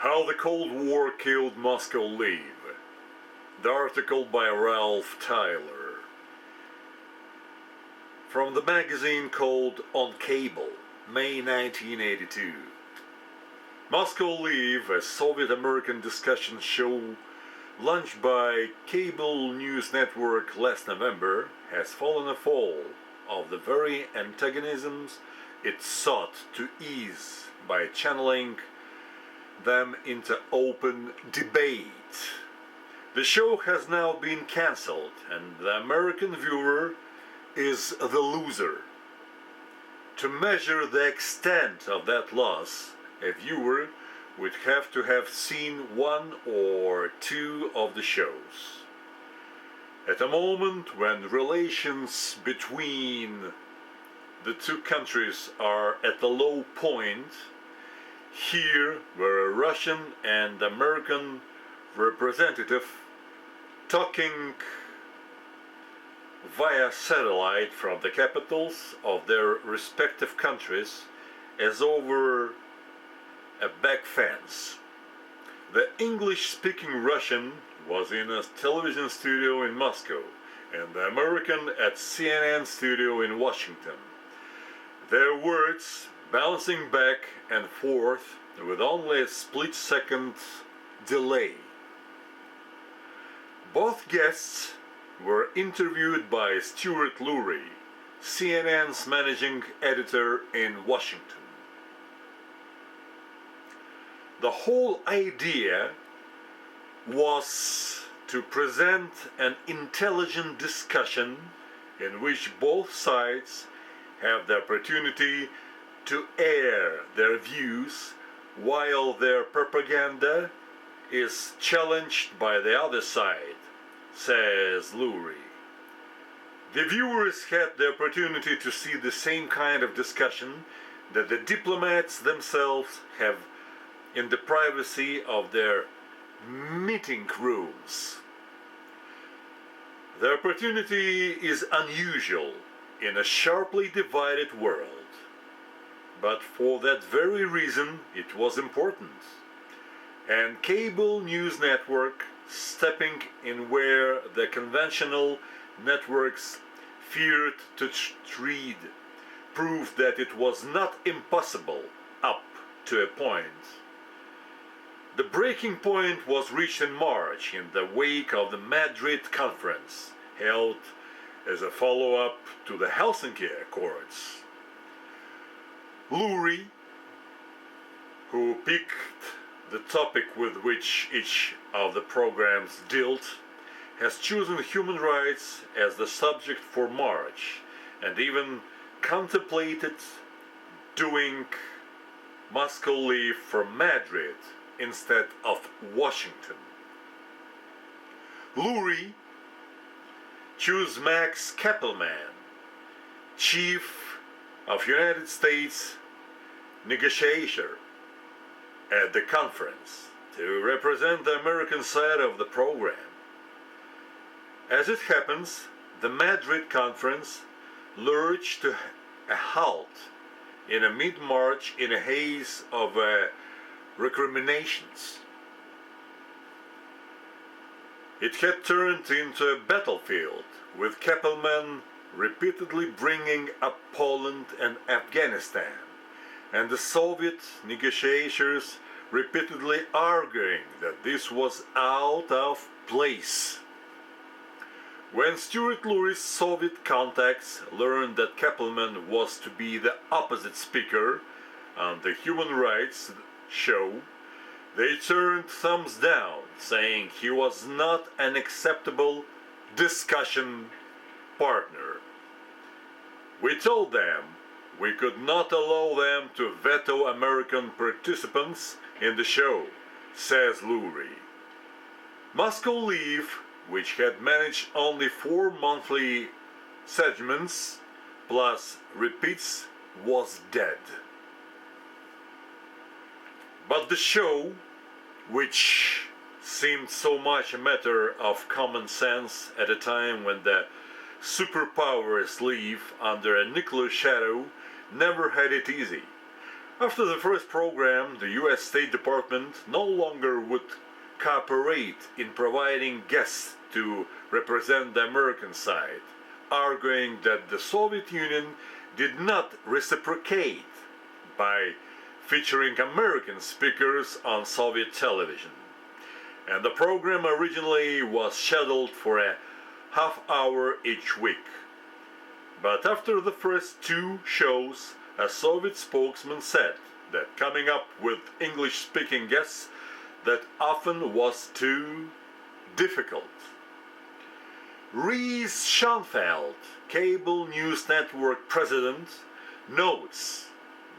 How the Cold War Killed Moscow Live. The article by Ralph Tyler. From the magazine called On Cable, May 1982. Moscow Live, a Soviet-American discussion show launched by cable news network last November, has fallen foul of the very antagonisms it sought to ease by channeling them into open debate. The show has now been cancelled, and the American viewer is the loser. To measure the extent of that loss, a viewer would have to have seen one or two of the shows. At a moment when relations between the two countries are at a low point, here were a Russian and American representative talking via satellite from the capitals of their respective countries as over a back fence. The English-speaking Russian was in a television studio in Moscow, and the American at CNN studio in Washington. Their words bouncing back and forth with only a split-second delay. Both guests were interviewed by Stuart Lurie, CNN's managing editor in Washington. The whole idea was to present an intelligent discussion in which both sides have the opportunity to air their views while their propaganda is challenged by the other side, says Lurie. The viewers had the opportunity to see the same kind of discussion that the diplomats themselves have in the privacy of their meeting rooms. The opportunity is unusual in a sharply divided world, but for that very reason it was important. And cable news network, stepping in where the conventional networks feared to tread, proved that it was not impossible up to a point. The breaking point was reached in March in the wake of the Madrid conference, held as a follow-up to the Helsinki Accords. Lurie, who picked the topic with which each of the programs dealt, has chosen human rights as the subject for March, and even contemplated doing Moscow Live from Madrid instead of Washington. Lurie chose Max Kappelman, chief of United States negotiator at the conference, to represent the American side of the program. As it happens, the Madrid conference lurched to a halt in mid-March in a haze of recriminations. It had turned into a battlefield, with Kappelman repeatedly bringing up Poland and Afghanistan, and the Soviet negotiators repeatedly arguing that this was out of place. When Stuart Lurie's Soviet contacts learned that Kappelman was to be the opposite speaker on the human rights show, they turned thumbs down, saying he was not an acceptable discussion partner. We told them we could not allow them to veto American participants in the show, says Lurie. Moscow Live, which had managed only 4 monthly segments plus repeats, was dead. But the show, which seemed so much a matter of common sense at a time when the superpowers live under a nuclear shadow, never had it easy. After the first program, the US State Department no longer would cooperate in providing guests to represent the American side, arguing that the Soviet Union did not reciprocate by featuring American speakers on Soviet television. And the program originally was scheduled for a half hour each week. But after the first two shows, a Soviet spokesman said that coming up with English-speaking guests that often was too difficult. Reese Schoenfeld, cable news network president, notes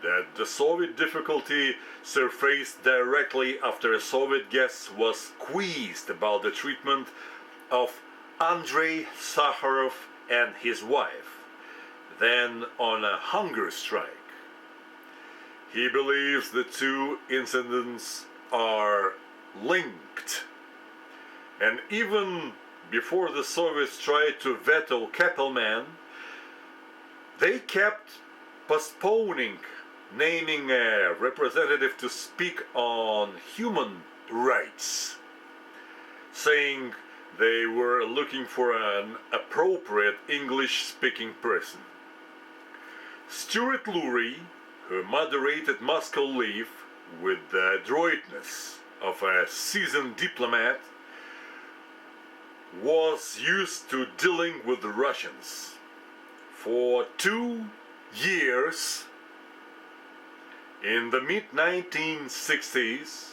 that the Soviet difficulty surfaced directly after a Soviet guest was quizzed about the treatment of Andrei Sakharov and his wife, then on a hunger strike. He believes the two incidents are linked, and even before the Soviets tried to veto Kappelman, they kept postponing naming a representative to speak on human rights, saying they were looking for an appropriate English-speaking person. Stuart Lurie, who moderated Moscow Leave with the adroitness of a seasoned diplomat, was used to dealing with the Russians. For 2 years, in the mid-1960s,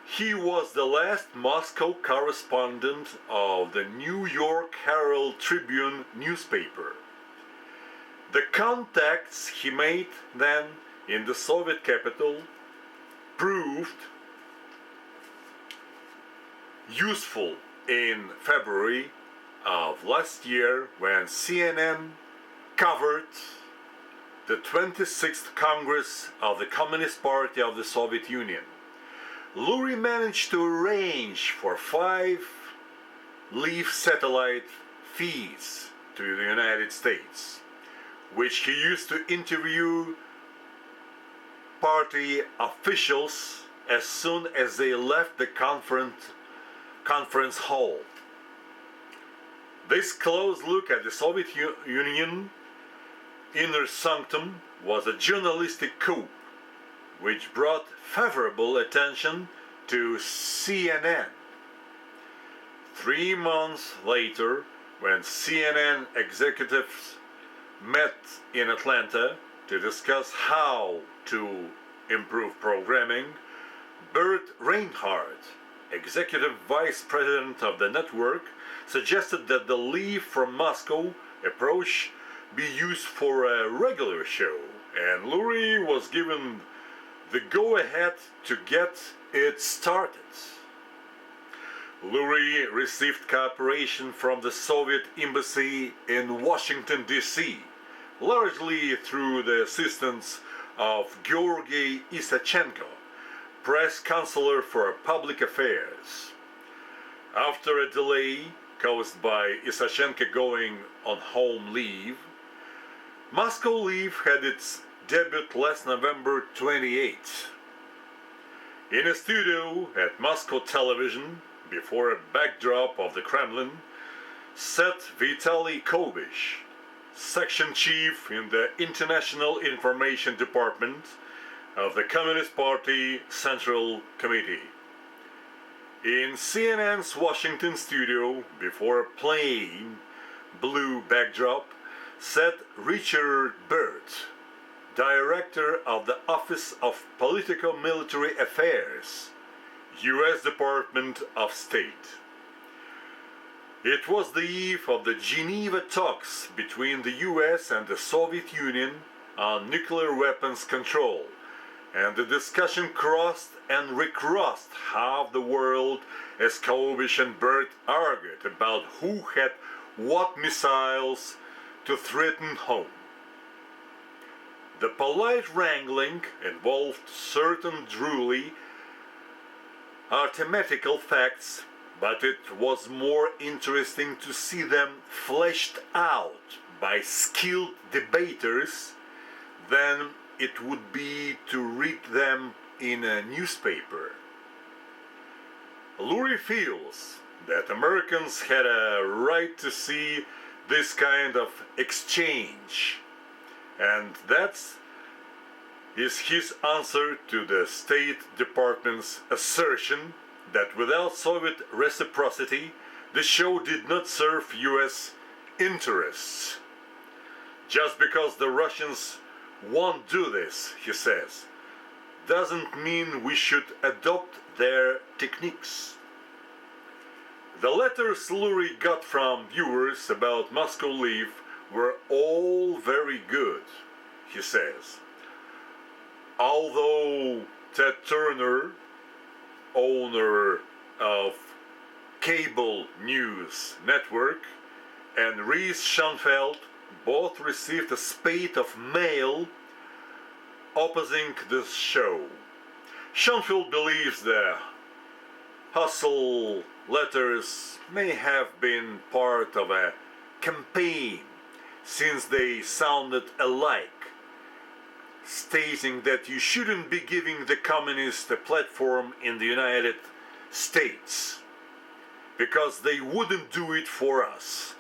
he was the last Moscow correspondent of the New York Herald Tribune newspaper. The contacts he made then in the Soviet capital proved useful in February of last year when CNN covered the 26th Congress of the Communist Party of the Soviet Union. Lurie managed to arrange for 5 Leaf satellite feeds to the United States, which he used to interview party officials as soon as they left the conference hall. This close look at the Soviet Union inner sanctum was a journalistic coup, which brought favorable attention to CNN. 3 months later, when CNN executives met in Atlanta to discuss how to improve programming, Bert Reinhardt, executive vice president of the network, suggested that the Leave from Moscow approach be used for a regular show, and Lurie was given the go-ahead to get it started. Lurie received cooperation from the Soviet embassy in Washington, D.C., largely through the assistance of Georgy Isachenko, press counselor for public affairs. After a delay caused by Isachenko going on home leave, Moscow Leave had its debut last November 28th. In a studio at Moscow Television, before a backdrop of the Kremlin, sat Vitaly Kobish, section chief in the International Information Department of the Communist Party Central Committee. In CNN's Washington studio, before a plain blue backdrop, sat Richard Burt, director of the Office of Politico-Military Affairs, U.S. Department of State. It was the eve of the Geneva talks between the U.S. and the Soviet Union on nuclear weapons control, and the discussion crossed and recrossed half the world as Kobish and Burt argued about who had what missiles to threaten home. The polite wrangling involved certain truly arithmetical facts, but it was more interesting to see them fleshed out by skilled debaters than it would be to read them in a newspaper. Lurie feels that Americans had a right to see this kind of exchange, and that is his answer to the State Department's assertion that without Soviet reciprocity, the show did not serve US interests. Just because the Russians won't do this, he says, doesn't mean we should adopt their techniques. The letters Lurie got from viewers about Moscow Live were all very good, he says. Although Ted Turner, owner of cable news network, and Reese Schoenfeld both received a spate of mail opposing this show. Schoenfeld believes the hustle letters may have been part of a campaign since they sounded alike, stating that you shouldn't be giving the communists a platform in the United States because they wouldn't do it for us.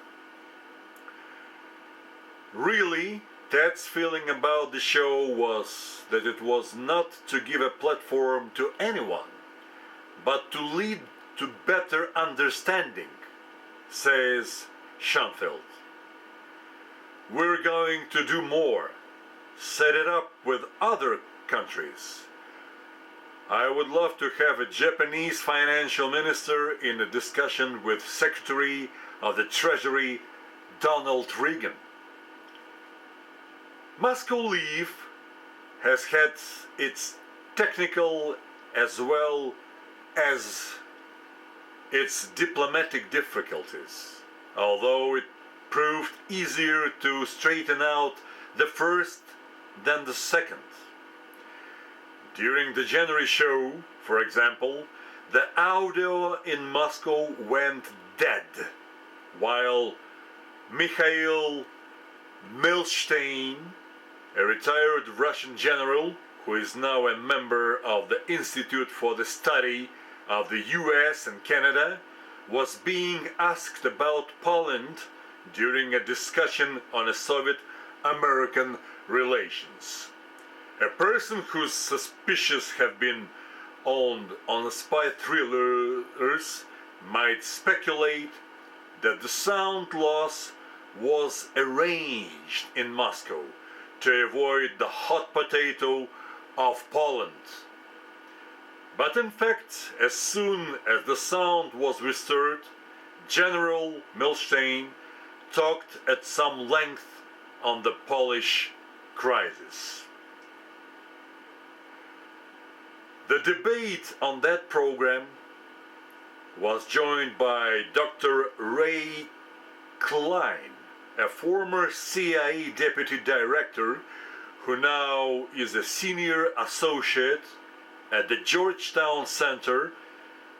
Really, Ted's feeling about the show was that it was not to give a platform to anyone, but to lead to better understanding, says Schoenfeld. We're going to do more, set it up with other countries. I would love to have a Japanese financial minister in a discussion with Secretary of the Treasury Donald Reagan. Moscow Live has had its technical as well as its diplomatic difficulties, although it proved easier to straighten out the first than the second. During the January show, for example, the audio in Moscow went dead, while Mikhail Milstein, a retired Russian general who is now a member of the Institute for the Study of the US and Canada, was being asked about Poland during a discussion on a Soviet-American relations. A person whose suspicions have been owned on spy thrillers might speculate that the sound loss was arranged in Moscow to avoid the hot potato of Poland. But in fact, as soon as the sound was restored, General Milstein talked at some length on the Polish crisis. The debate on that program was joined by Dr. Ray Klein, a former CIA deputy director who now is a senior associate at the Georgetown Center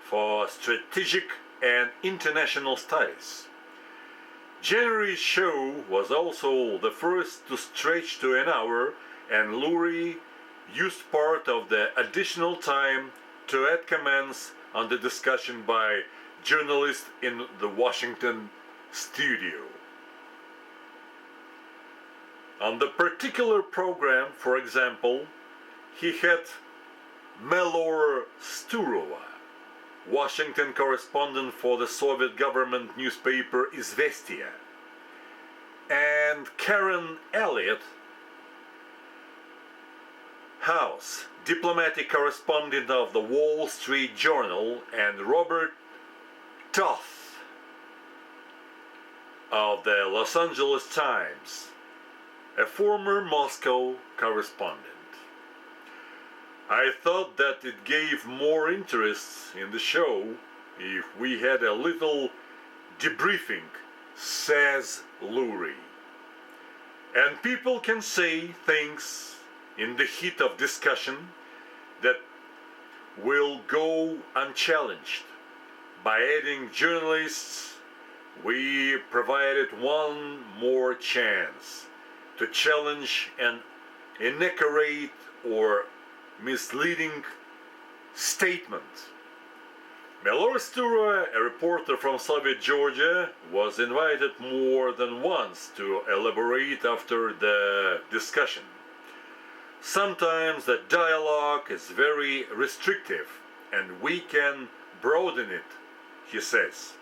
for Strategic and International Studies. January's show was also the first to stretch to an hour, and Lurie used part of the additional time to add comments on the discussion by journalists in the Washington studio. On the particular program, for example, he had Melor Sturova, Washington correspondent for the Soviet government newspaper Izvestia, and Karen Elliott House, diplomatic correspondent of the Wall Street Journal, and Robert Toth of the Los Angeles Times, a former Moscow correspondent. I thought that it gave more interest in the show if we had a little debriefing, says Lurie. And people can say things in the heat of discussion that will go unchallenged. By adding journalists, we provided one more chance to challenge and inaccurate or misleading statement. Melor Stura, a reporter from Soviet Georgia, was invited more than once to elaborate after the discussion. Sometimes the dialogue is very restrictive and we can broaden it, he says.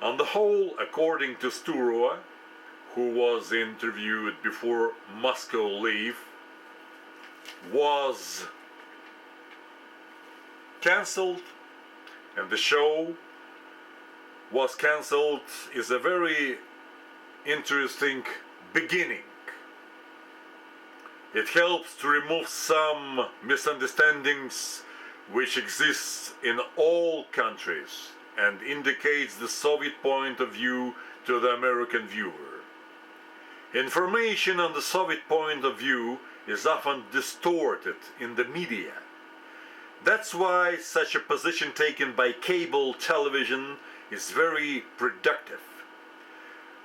On the whole, according to Stura, who was interviewed before Moscow leave, was cancelled, and the show was cancelled is a very interesting beginning. It helps to remove some misunderstandings which exist in all countries and indicates the Soviet point of view to the American viewer. Information on the Soviet point of view is often distorted in the media. That's why such a position taken by cable television is very productive.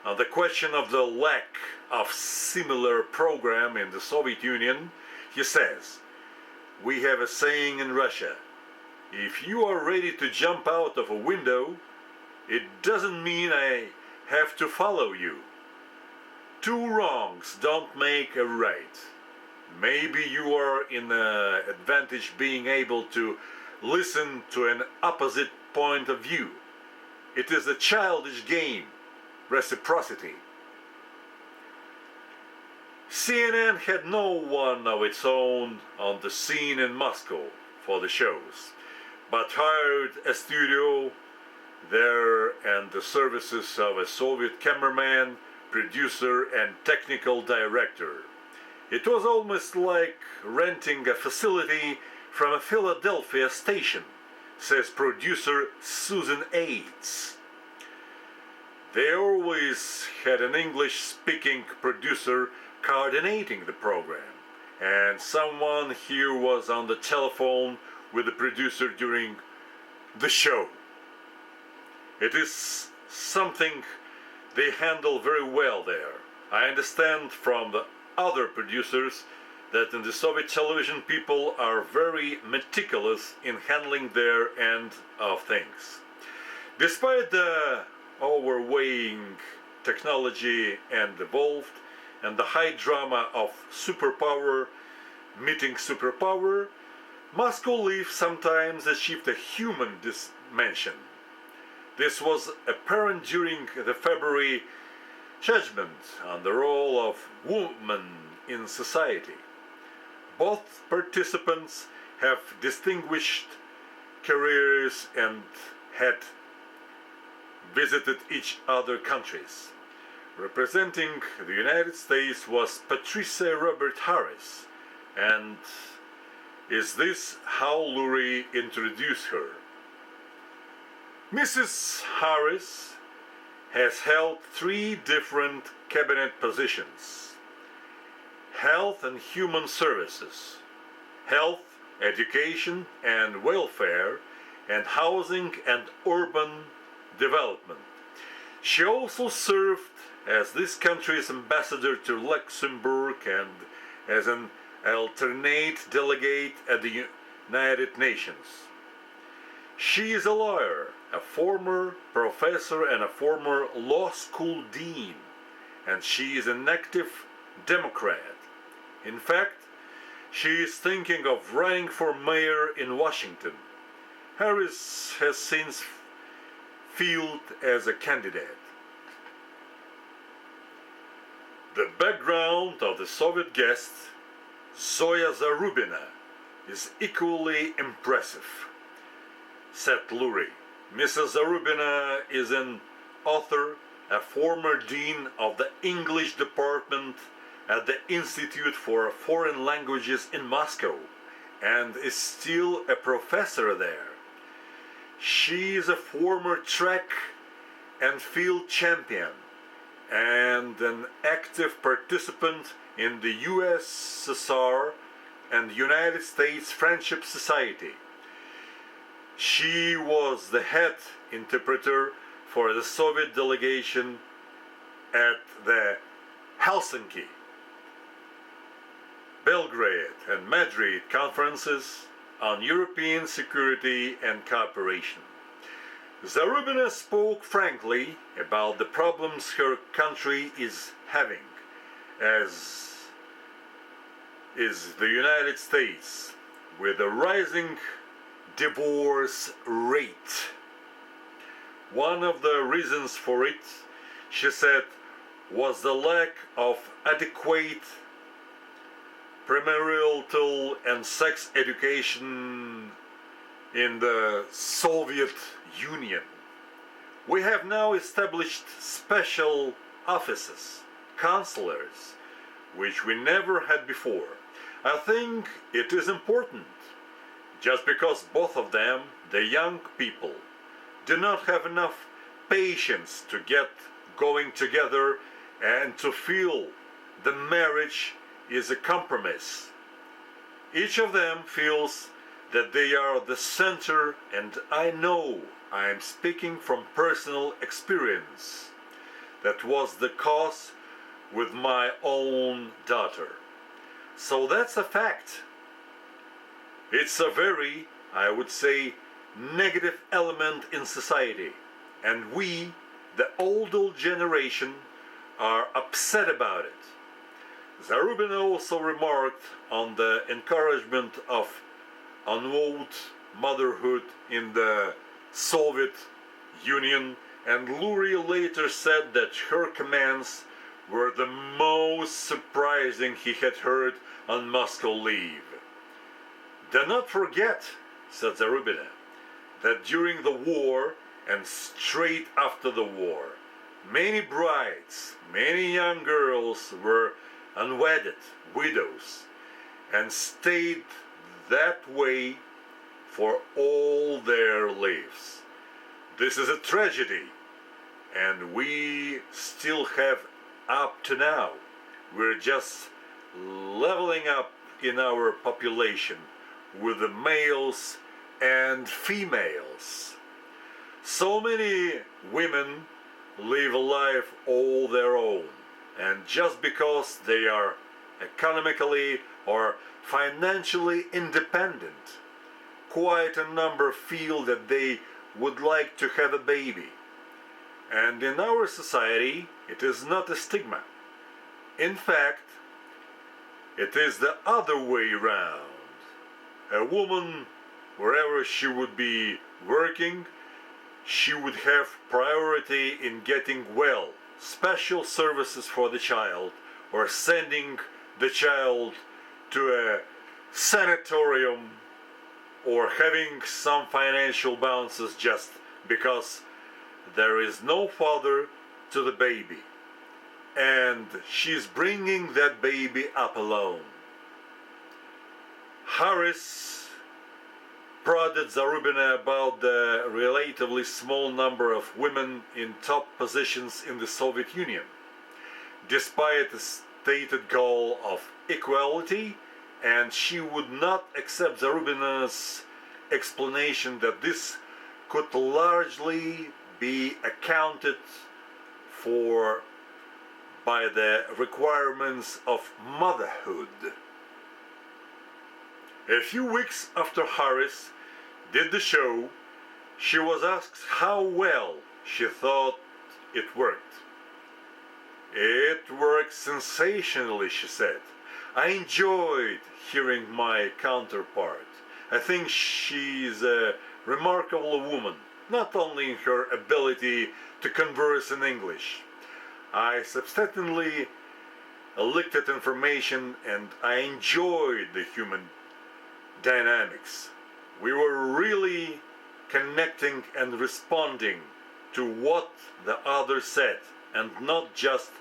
On the question of the lack of similar program in the Soviet Union, he says, "We have a saying in Russia, if you are ready to jump out of a window, it doesn't mean I have to follow you. Two wrongs don't make a right. Maybe you are in an advantage being able to listen to an opposite point of view. It is a childish game, reciprocity." CNN had no one of its own on the scene in Moscow for the shows, but hired a studio there and the services of a Soviet cameraman, producer and technical director. It was almost like renting a facility from a Philadelphia station, says producer Susan Aids. They always had an English-speaking producer coordinating the program, and someone here was on the telephone with the producer during the show. It is something they handle very well there. I understand from the other producers that in the Soviet television people are very meticulous in handling their end of things. Despite the overweighing technology and evolved and the high drama of superpower meeting superpower, Moscow Leaf sometimes achieved a human dimension. This was apparent during the February judgment on the role of women in society. Both participants have distinguished careers and had visited each other countries. Representing the United States was Patricia Robert Harris, and is this how Lurie introduced her? Mrs. Harris has held 3 different cabinet positions: Health and Human Services, Health, Education and Welfare, and Housing and Urban Development. She also served as this country's ambassador to Luxembourg and as an alternate delegate at the United Nations. She is a lawyer, a former professor and a former law school dean, and she is an active Democrat. In fact, she is thinking of running for mayor in Washington. Harris has since fielded as a candidate. The background of the Soviet guest, Zoya Zarubina, is equally impressive, said Lurie. Mrs. Zarubina is an author, a former dean of the English department at the Institute for Foreign Languages in Moscow, and is still a professor there. She is a former track and field champion and an active participant in the USSR and United States Friendship Society. She was the head interpreter for the Soviet delegation at the Helsinki Belgrade and Madrid conferences on European security and cooperation. Zarubina spoke frankly about the problems her country is having, as is the United States, with a rising divorce rate. One of the reasons for it, she said, was the lack of adequate premarital and sex education in the Soviet Union. We have now established special offices, consulars, which we never had before. I think it is important, just because both of them, the young people, do not have enough patience to get going together and to feel the marriage is a compromise. Each of them feels that they are the center, and I know I am speaking from personal experience. That was the cause with my own daughter. So that's a fact. It's a very, I would say, negative element in society, and we, the older generation, are upset about it. Zarubina also remarked on the encouragement of unvowed motherhood in the Soviet Union, and Lurie later said that her comments were the most surprising he had heard on Moscow leave. Do not forget, said Zarubina, that during the war and straight after the war, many brides, many young girls were unwedded widows and stayed that way for all their lives. This is a tragedy, and we still have up to now. We're just leveling up in our population with the males and females. So many women live a life all their own, and just because they are economically or financially independent, quite a number feel that they would like to have a baby. And in our society, it is not a stigma. In fact, it is the other way round. A woman, wherever she would be working, she would have priority in getting well, special services for the child, or sending the child to a sanatorium, or having some financial bounces just because there is no father to the baby, and she's bringing that baby up alone. Harris prodded Zarubina about the relatively small number of women in top positions in the Soviet Union. Despite the stated goal of equality, and she would not accept Zarubina's explanation that this could largely be accounted for by the requirements of motherhood. A few weeks after Harris did the show, she was asked how well she thought it worked. It worked sensationally, she said. I enjoyed hearing my counterpart. I think she's a remarkable woman, not only in her ability to converse in English. I substantially looked at information, and I enjoyed the human dynamics. We were really connecting and responding to what the other said, and not just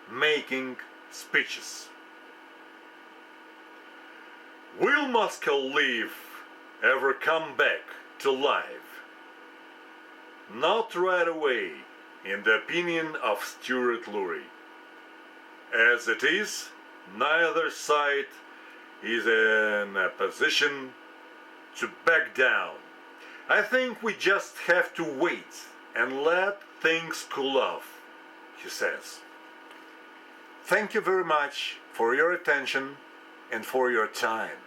making speeches. Will Moscow Live ever come back to life? Not right away, in the opinion of Stuart Lurie. As it is, neither side is in a position to back down. I think we just have to wait and let things cool off, he says. Thank you very much for your attention, and for your time.